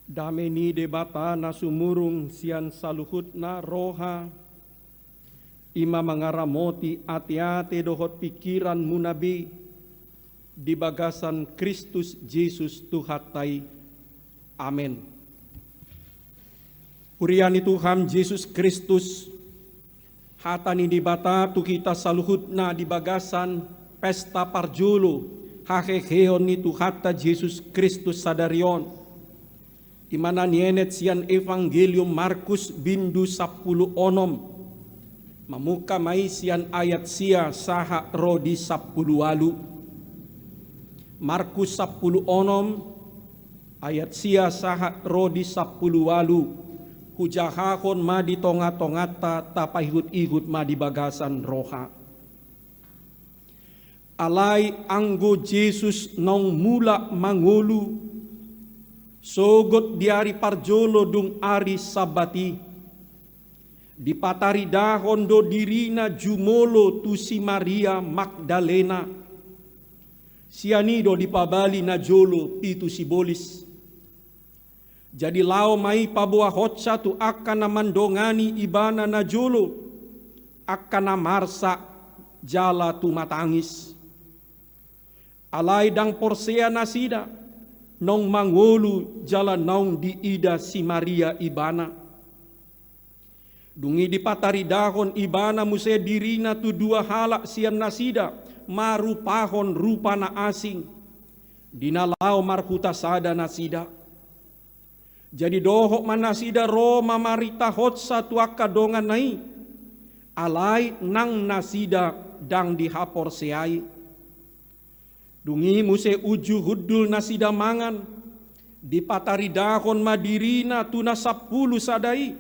Dame ni debata na sumurung sian saluhut na roha. Ima mangaramoti ati-ati dohot pikiran munabi di bagasan Kristus Yesus Tuhatai. Amin. Uriani Tuhan Yesus Kristus hatani di bata tu kita saluhut na di bagasan pesta parjulu haheheon ni Tuhata Yesus Kristus sadarion. Di mana nienet sian Evangelium Markus bindu 10 onom. Mamuka mai sian ayat sia saha rodi 10 walu. Markus 10 onom ayat sia saha rodi 10 walu. Hujahahon ma di tonga-tongata tapaihut-ihut ma di bagasan roha. Alai anggo Jesus nong mula mangulu sogot diari parjolo dung ari sabati. Di patari dahon do dirina jumolo tu si Maria Magdalena. Sianido di pabali na jolo pitu si bolis. Jadi lao mai pabuah hotsa tu akan namandongani ibana na jolo. Akan namarsa jala tu matangis. Alai dang porsea nasida. Nong mangolu jalan naung di ida si Maria ibana. Dungi di patari dahon ibana muse dirina tu dua halak sian nasida. Marupahon rupa na asing. Dinalau marhuta sada nasida. Jadi dohok manasida Roma marita hotsa tu akadongan nai. Alai nang nasida dang dihapor seai. Dungi muse uju hudul nasida mangan. Di patari dahon madirina tuna 10 sadai.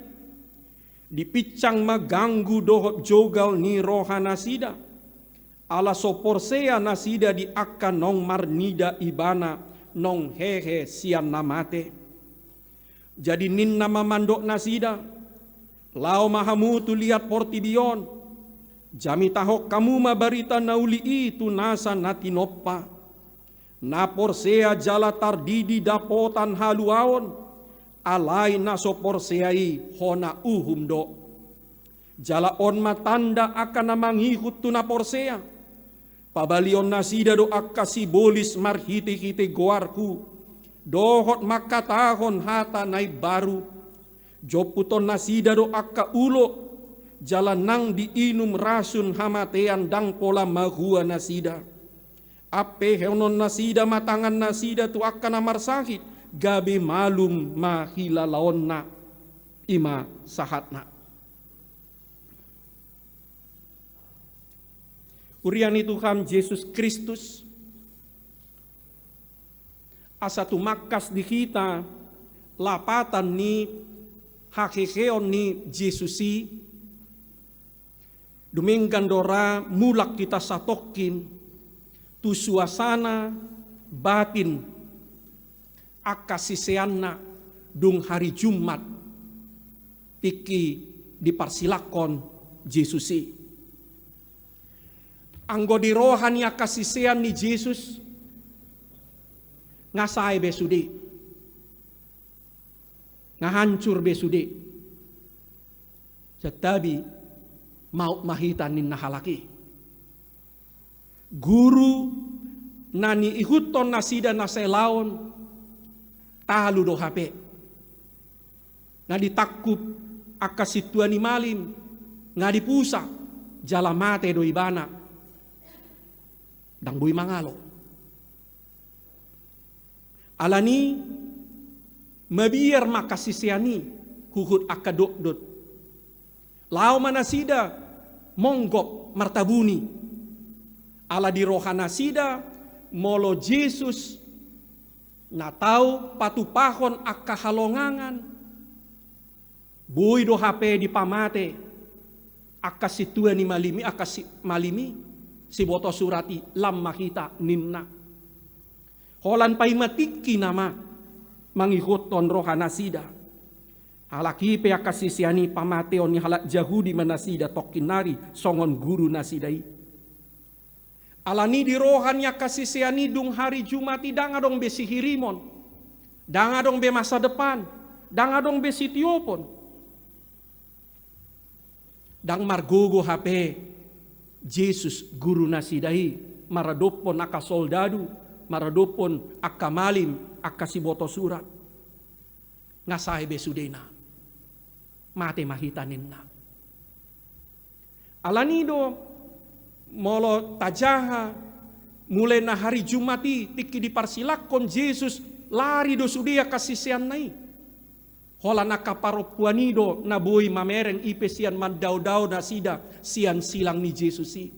Di picang maganggu dohot jogal ni roha nasida. Ala soporsea nasida di akan nong marnida ibana. Nong hehe sian namate. Jadi nin nama mandok nasida. Lao mahamutu lihat portibion. Jami tahok kamu mabarita nauli itu nasa natinoppa. Naporsea jala tardidi dapotan haluaon. Alai naso porseai hona uhum do. Jala on matanda akan namangihut tu naporsea. Pabalion nasida do akasi bolis marhite-hite goarku. Dohot makatahon hata nai baru. Joputon nasida do akka ulo. Jala nang diinum rasun hamatean dang pola mahua nasida. Ape heonon nasida matangan nasida tu akan amar sakit. Gabe malum mahila laonna ima sahatna. Uriani Tuhan Yesus Kristus. Asa tu makas di kita lapatan ni hakekeon ni Yesusi. Duminggan dora mulak kita satokin. Tu suasana batin akasiseanna dung hari Jumat piki diparsilakon Yesusi. Anggo di rohani akasisean ni Yesus ngasai besudi. Ngahancur besudi. Tetapi maut mahitan nin nahalaki. Guru nani ihuton nasida naselaon talu do hape. Ngadi takup akasituani malim ngadi pusa jala mate do ibana. Dang bui mangalo. Alani mabiar makasisiani huhut akadokdot. Lao manasida monggok martabuni. Ala di rohana sida molo Yesus na tau patupahon akahalongangan bui do hape di pamate akasitua ni malimi akasi malimi si boto surati lam mahita ninna holan pai matiki nama mangihuton rohana sida halaki pe akasisiani pamateon ni halak Yahudi manasida tokinari songon guru nasidai. Alani di rohannya kasih seani dung hari Jumat tidak ngadong besi hirimon. Dang adong be masa depan, dang adong be sitiopon. Dang margogo HP Jesus guru nasidai, maradopon aka soldadu, maradopon aka malim, aka siboto surat. Ngasay be sudena. Mate mahitanin na. Alanido molo tajaha mulai na hari Jumati tiki diparsilakon Jesus lari do sudia kasisian nai. Hola na kaparopuanido na boy mamereng ipe sian mandau-dau na sida sian silang ni Jesus si.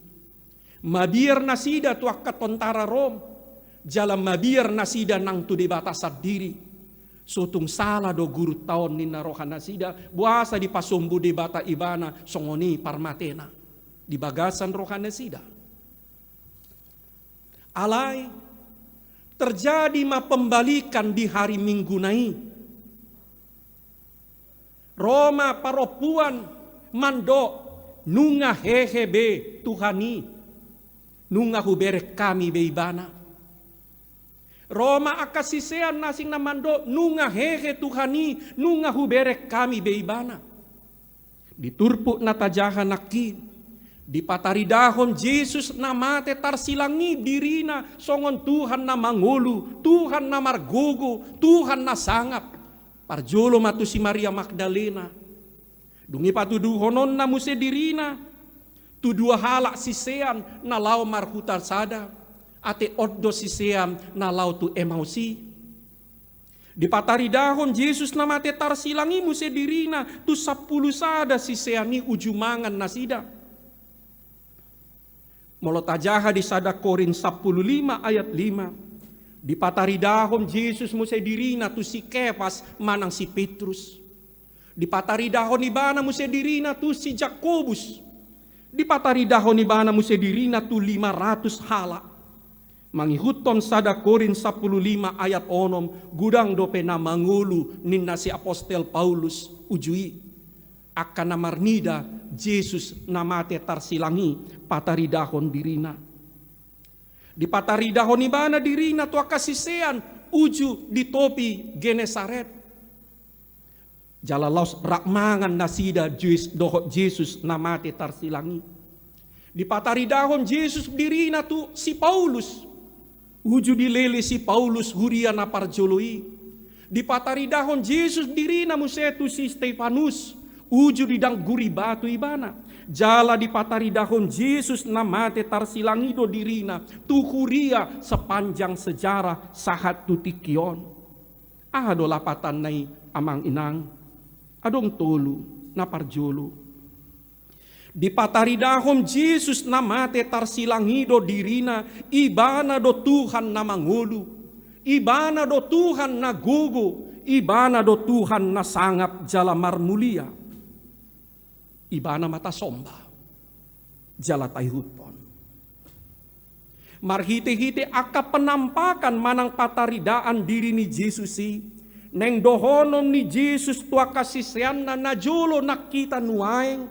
Mabiar na sida tuak katontara Rom. Jalan mabiar na sida nang tu di batasat diri. Sutung salah do guru taon ni narohan na sida. Buasa di pasumbu di bata ibana songoni parmatena. Di bagasan rohana sida. Alai terjadi pembalikan di hari Minggu nai. Roma paropuan mando nunga hehebe Tuhani nunga hubere kami beibana. Roma akasisean nasing namando nunga hehe Tuhani nunga hubere kami beibana. Diturpuk natajahan nakin. Di pataridahon Jesus na mate tarsilangi dirina songon Tuhan na mangulu, Tuhan na margogo, Tuhan na sangap. Parjolo matu si Maria Magdalena. Dungi patuduhonon na muse dirina. Tudua halak sisean na lau marhutar sada. Ate oddo sisean na lau tu emausi. Di pataridahon Jesus na mate tarsilangi muse dirina tu 10 sada siseani ujumangan nasida. Molotajaha di sada Korin 15 ayat 5. Di pataridahon Jesus muse dirina tu si Kefas manang si Petrus. Di pataridahon ibana muse dirina tu si Jakobus. Di pataridahon ibana muse dirina tu 500 hala. Mangihuton sada Korin 15 ayat 6 gudang dope na mangulu ninna si Apostel Paulus ujui. Akan namarnida Jesus namate tarsilangi pataridahon dirina. Di pataridahon ibana dirina tu akasisean uju di topi Genesaret. Jalalaus rakmangan nasida Jesus namate tarsilangi. Di pataridahon Jesus dirina tu si Paulus. Uju dilele si Paulus huria na parjoloi. Di pataridahon Jesus dirina musetu si Stefanus. Uju didang guri batu ibana. Jala di pataridahon Jesus namate tarsilangido dirina. Tuhuria sepanjang sejarah sahat tutikion. Ado lapatan nai amang inang. Adong tolu na parjolo. Di pataridahon Jesus namate tarsilangido dirina. Ibana do Tuhan na mangulu. Ibana do Tuhan na gugu. Ibana do Tuhan na sangap jalamar mulia. Ibana mata somba, jala tayhutpon. Marhite-hite aka penampakan manang pataridaan diri ni Jesusi, neng dohonom ni Jesus tua kasisian na najolo nakita nuaeng.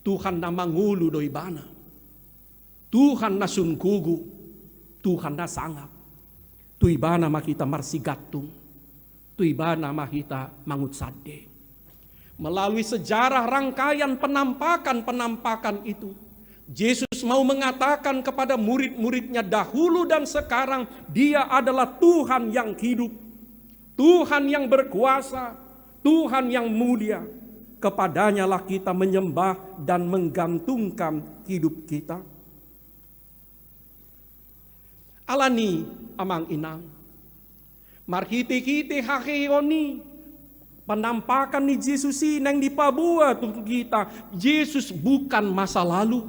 Tuhan na mangulu do ibana, Tuhan na sunkugu, Tuhan na sangap. Tu ibana makita marsigatung, tu ibana makita mangutsade. Melalui sejarah rangkaian penampakan itu, Yesus mau mengatakan kepada murid-muridnya dahulu dan sekarang, Dia adalah Tuhan yang hidup, Tuhan yang berkuasa, Tuhan yang mulia. Kepadanya lah kita menyembah dan menggantungkan hidup kita. Alani amang inang, marhiti-hiti hakeoni, penampakan ni Yesus nang dipabuat untuk kita. Yesus bukan masa lalu.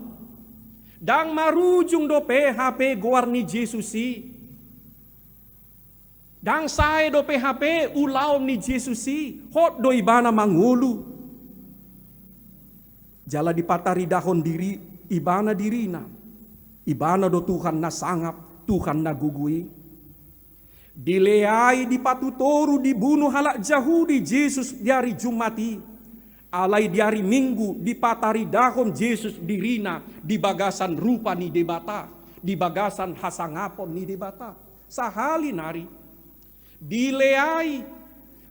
Dang marujung do PHP goar ni Yesus. Dang sae do PHP ulau ni Yesus. Hot do ibana mangulu. Jala di pataridahon diri ibana dirina. Ibana do Tuhan na sangap, Tuhan na gugui. Dileai di patutoru dibunuh halak Yahudi Yesus di hari Jumati. Alai di hari Minggu di pataridahon Yesus dirina di bagasan rupa ni debata, di bagasan hasangapon ni debata. sahali nari dileai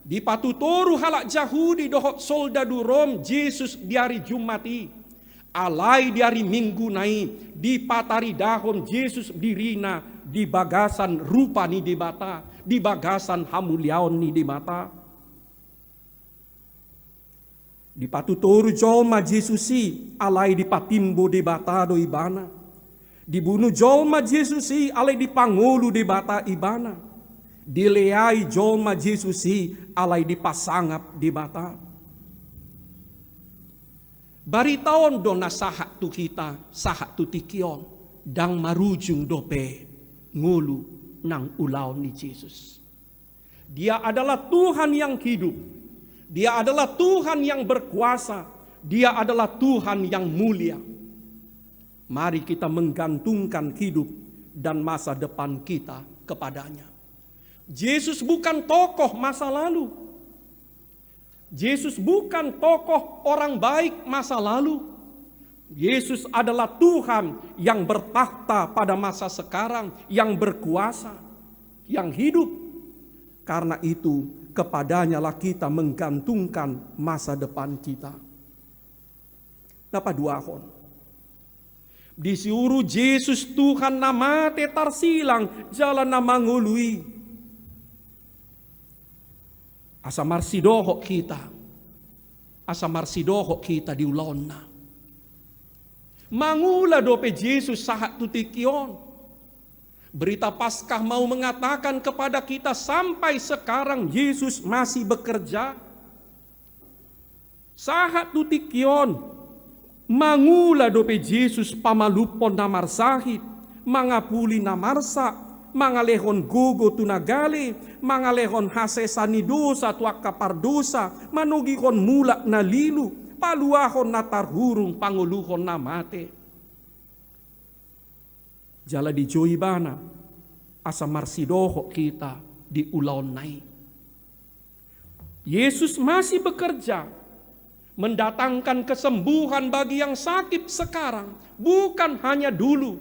di patutoru halak Jahudi dohot soldadu Rom Yesus di hari Jumati alai di hari Minggu nai di patari dahon Yesus dirina di bagasan rupa ni di bata di bagasan hamuliaon ni di mata di patutoru jolma Yesusi alai di patimbo di bata do ibana dibunuh jolma Yesusi alai di pangulu di bata ibana dileai jolma Yesusi alai di pasangap di bata baritaon dona sahat tu kita sahat tu tikion dang marujung dope ngulu nang ulaw ni Yesus. Dia adalah Tuhan yang hidup, dia adalah Tuhan yang berkuasa, dia adalah Tuhan yang mulia. Mari kita menggantungkan hidup dan masa depan kita kepadanya. Yesus bukan tokoh masa lalu. Yesus bukan tokoh orang baik masa lalu. Yesus adalah Tuhan yang bertakhta pada masa sekarang, yang berkuasa, yang hidup. Karena itu kepadanya lah kita menggantungkan masa depan kita. Napa duahon? Disuruh Yesus Tuhan nama tetar silang jalan nama ngului. Asa marsidoho kita. Asa marsidoho kita diulonna. Mangula dope Yesus sahat tutikion. Berita Paskah mau mengatakan kepada kita sampai sekarang Yesus masih bekerja. Sahat tutikion. Mangula dope Yesus pamalupon namar sahid, mangapuli namarsa, mangalehon gogo tunagale, mangalehon hasesani dosa tuak kapar dosa, manugihon mulak na lilu, paluahon na tarhurung panguluhon na mate. Jala di joibana, asa marsidoho kita di ulaon nai. Yesus masih bekerja, mendatangkan kesembuhan bagi yang sakit sekarang, bukan hanya dulu.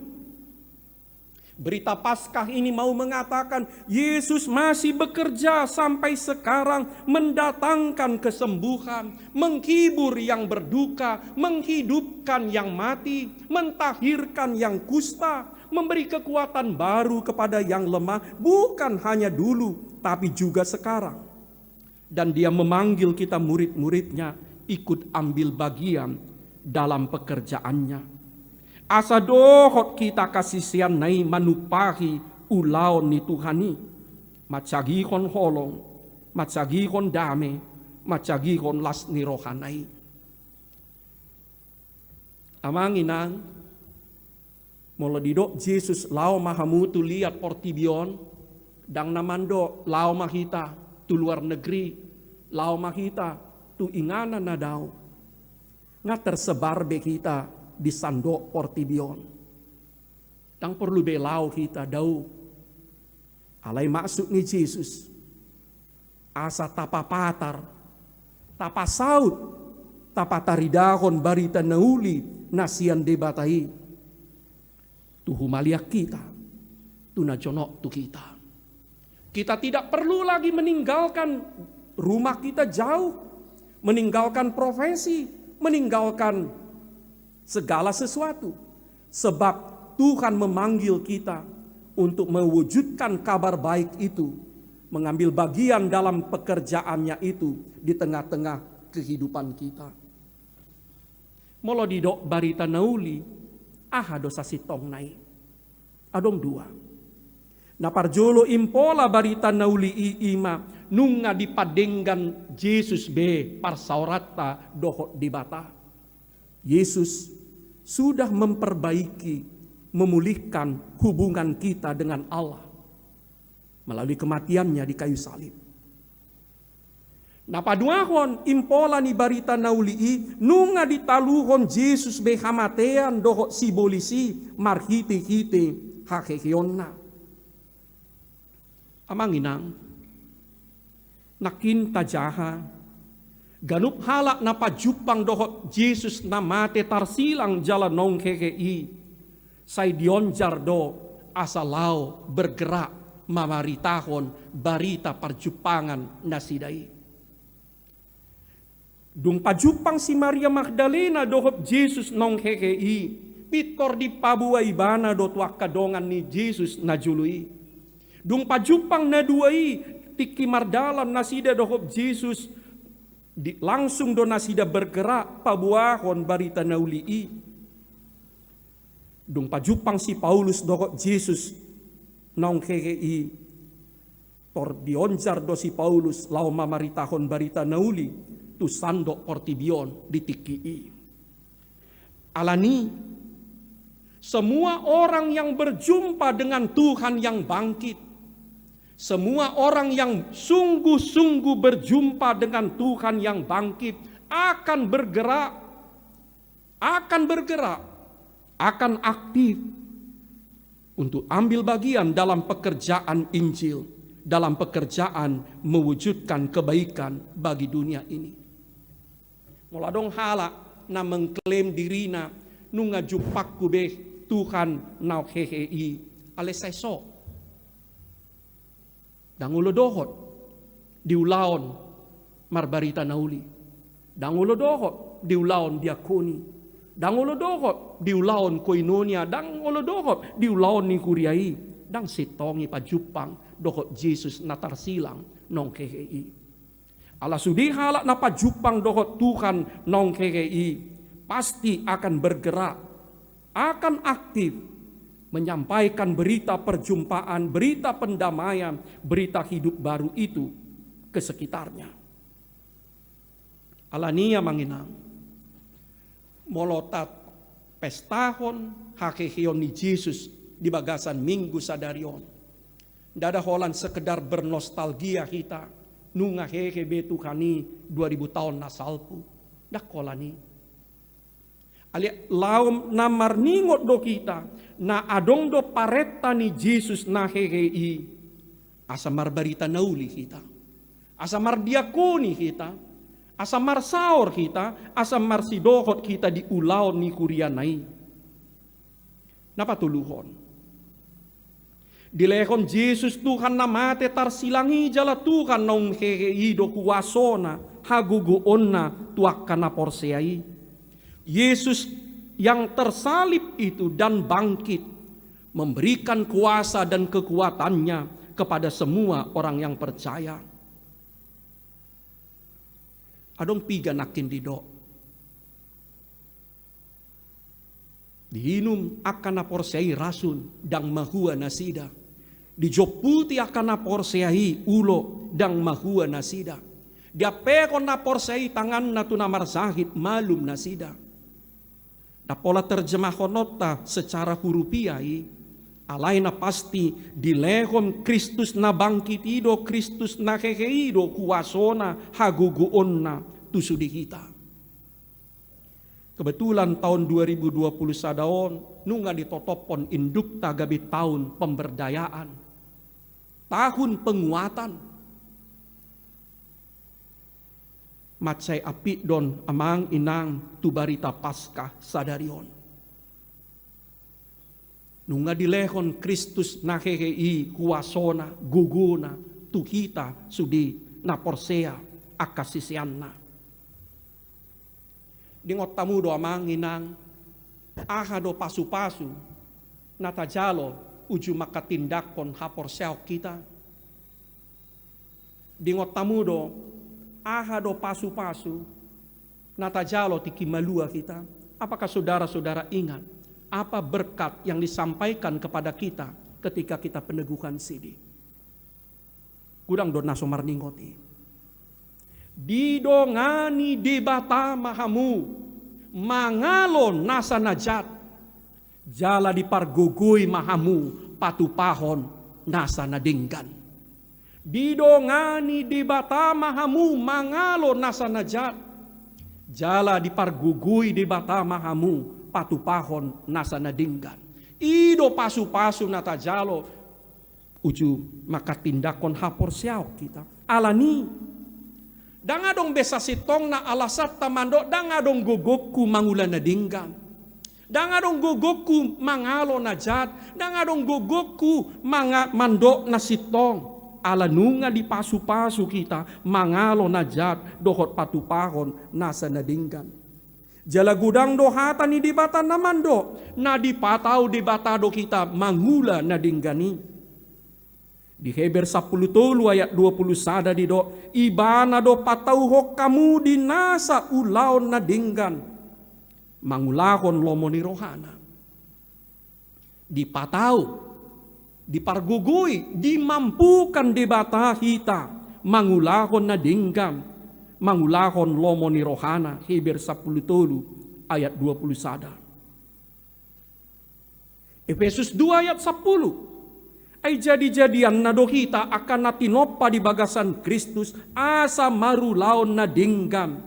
Berita Paskah ini mau mengatakan Yesus masih bekerja sampai sekarang, mendatangkan kesembuhan, menghibur yang berduka, menghidupkan yang mati, mentahirkan yang kusta, memberi kekuatan baru kepada yang lemah, bukan hanya dulu tapi juga sekarang. Dan dia memanggil kita murid-muridnya ikut ambil bagian dalam pekerjaannya. Asa dohot kita kasisian nai manupahi ulaon ni Tuhani. Macagihon holong, macagihon dame, macagihon las ni rohanai. Amanginang, mula didok Yesus lao mahamutu liat portibion, dang namando lao mahita tu luar negeri, lao mahita tu ingana na daw nga tersebar be kita di sandok portibion. Tang perlu belau kita daw alai maksud ni Yesus asa tapapatar tapasaut tapataridahon barita nauli nasian debatai tu humaliak kita tu najonok tu kita tidak perlu lagi meninggalkan rumah kita jauh, meninggalkan profesi, meninggalkan segala sesuatu. Sebab Tuhan memanggil kita untuk mewujudkan kabar baik itu, mengambil bagian dalam pekerjaannya itu di tengah-tengah kehidupan kita. Molo didok barita nauli, dosa sitong nai. Adong dua. Naparjolo impola barita nauli ima nunga dipadenggan Yesus be parsaurata dohot di bata. Yesus sudah memperbaiki, memulihkan hubungan kita dengan Allah melalui kematiannya di kayu salib. Napaduahon impola ni barita nauli nunga ditaluhon Yesus be hamatean dohot sibolisi marhite-hite hakekionna. Amanginang nakin tajaha ganup halak napajupang dohot Yesus namate tarsilang jalan nong kekei say dionjar do asalau bergerak mamaritahon barita parjupangan nasidai. Dung pajupang si Maria Magdalena dohop Jesus nong hekei, pitkor di pabuai bana do tuak kadongan ni Jesus na jului. Dung pajupang na duai, tiki mardalan nasida dohop Jesus, langsung do nasida bergerak pabuahon barita naulii. Dung pajupang si Paulus dohop Jesus nong hekei, tor dionjar do si Paulus lau mamaritahon barita nauli, tu sandok portibion ditikii. Alani, semua orang yang berjumpa dengan Tuhan yang bangkit, semua orang yang sungguh-sungguh berjumpa dengan Tuhan yang bangkit akan bergerak, akan aktif untuk ambil bagian dalam pekerjaan Injil, dalam pekerjaan mewujudkan kebaikan bagi dunia ini. Muladong hala na mengklaim dirina nunga jupak kubeh Tuhan nau hehei ale seso. Dangulo dohot diulaon marbarita nauli. Dangulo dohot diulaon diakoni. Dangulo dohot diulaon koinonia. Dangulo dohot diulaon ni kuriai. Dang sitongi pajupang dohot Jesus natarsilang nong hehei. Ala sudi halak na pajupang dohot Tuhan nong hehei, pasti akan bergerak, akan aktif menyampaikan berita perjumpaan, berita pendamaian, berita hidup baru itu ke sekitarnya. Alania manginang, molotat pestahon hakehion ni Jesus di bagasan Minggu Sadarion. Dada holan sekedar bernostalgia kita, nunga hehe betu kani 2000 tahun nasalpu, dak kolani. Ali laum namar ningot do kita, na adong do pareta ni Jesus na hehei, asamar barita nauli kita, asamar diakoni kita, asamar saor kita, asamar sidohot kita di ulaon ni kurianai. Napatuluhon. Dilehon Jesus Tuhan na mate tarsilangi jala Tuhan nong hehei do kuasona, haguguonna tuak kana porseai. Yesus yang tersalib itu dan bangkit memberikan kuasa dan kekuatannya kepada semua orang yang percaya. Adong piga nakin dido. Dihinum akan naporseai rasun dang mahua nasida. Dijoputi akan naporseai ulo dang mahua nasida. Diapekon naporseai tangan natunamar sahid malum nasida. Na pola terjemah nota secara hurufiai, alaina pasti dilehom Kristus na bangkitido, Kristus na heheido, kuasona haguguonna tusudi kita. Kebetulan tahun 2020 sadaon, nunga ditotopon induk tagabi tahun pemberdayaan, tahun penguatan. Matsai api don amang inang tu barita Paskah Sadarion. Nunga dilehon Kristus na hehei kuasona guguna tu kita sudi na porsea akasisianna. Dingot tamu do amang inang aha do pasu-pasu natajalo uju makatindakon haporsea kita. Dingot tamu do aha do pasu-pasu natajalo tiki malua kita. Apakah saudara-saudara ingat apa berkat yang disampaikan kepada kita ketika kita peneguhan sidi? Kudang do nasomar ningoti. Didongani debata mahamu mangalon nasa najat jala dipargugui mahamu patupahon nasa nadinggan. Didongani debata mahamu mangalo nasa najat jala dipargugui debata mahamu patupahon nasa nadinggan. Ido pasu-pasu natajalo uju makatindakon hapor siaw kita alani dangadong besa sitong na alasat tamando dangadong gogokku mangulan nadinggan Dangadong gogokku mangalo na jat, dangadong gogokku mandok na sitong. Ala nunga di pasu-pasu kita mangalo na jat dohot patupahon nasa nadinggan. Jala gudang dohatan ni dibata naman do, na dipataw dibata do kita mangula nadinggani. Di Heber 10 ayat 20 sada di do, ibana do patauhok kamu di nasa ulaw nadinggan. Mangulahon lomo ni rohana. Dipataw, dipargugui, dimampukan debata kita, mangulahon na dinggam, mangulahon lomo ni rohana, Heber 10 ayat 20 sada. Efesus 2 ayat 10, ay jadi-jadian na do kita akan natinopa di bagasan Kristus, asa marulaon na dinggam,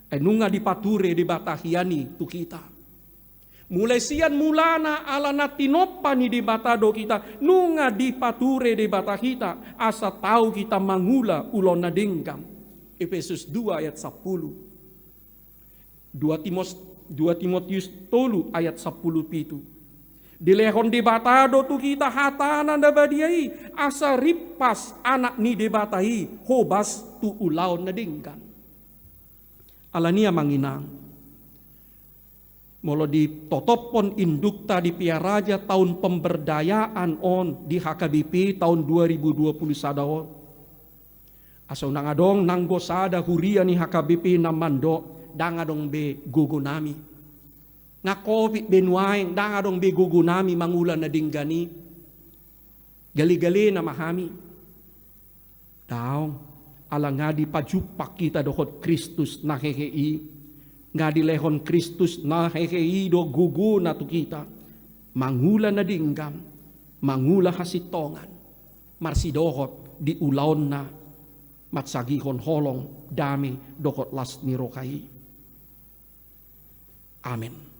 ay nunga dipature di batahiani tu kita. Mulai sian mulana ala natinopa ni di batado kita, nunga dipature di bata kita, asa tahu kita mangula ulon na dinggam. Efesus 2 ayat 10. 2 Timotius 3 ayat 10 pitu. Dilehon di batado tu kita hatanan da badiai, asa ripas anak ni di batai, hobas tu ulaw na dinggam. Alania manginang. Molo di totopon indukta di piaraja tahun pemberdayaan on di HKBP tahun 2020 sadaon. Aso nangadong nanggo sada huria ni HKBP namando dangadong be gugunami. Nga COVID benuaing dangadong be gugunami mangulan na dinggani. Gali-gali na mahami. Daong ala nga di pajupak kita dohot Kristus na hehei. Nga dilehon Kristus na heheido gugu na tu kita. Mangula na dinggam, mangula hasitongan, marsidohot di ulaon na, matsagihon holong dami dohot las ni rokai. Amen.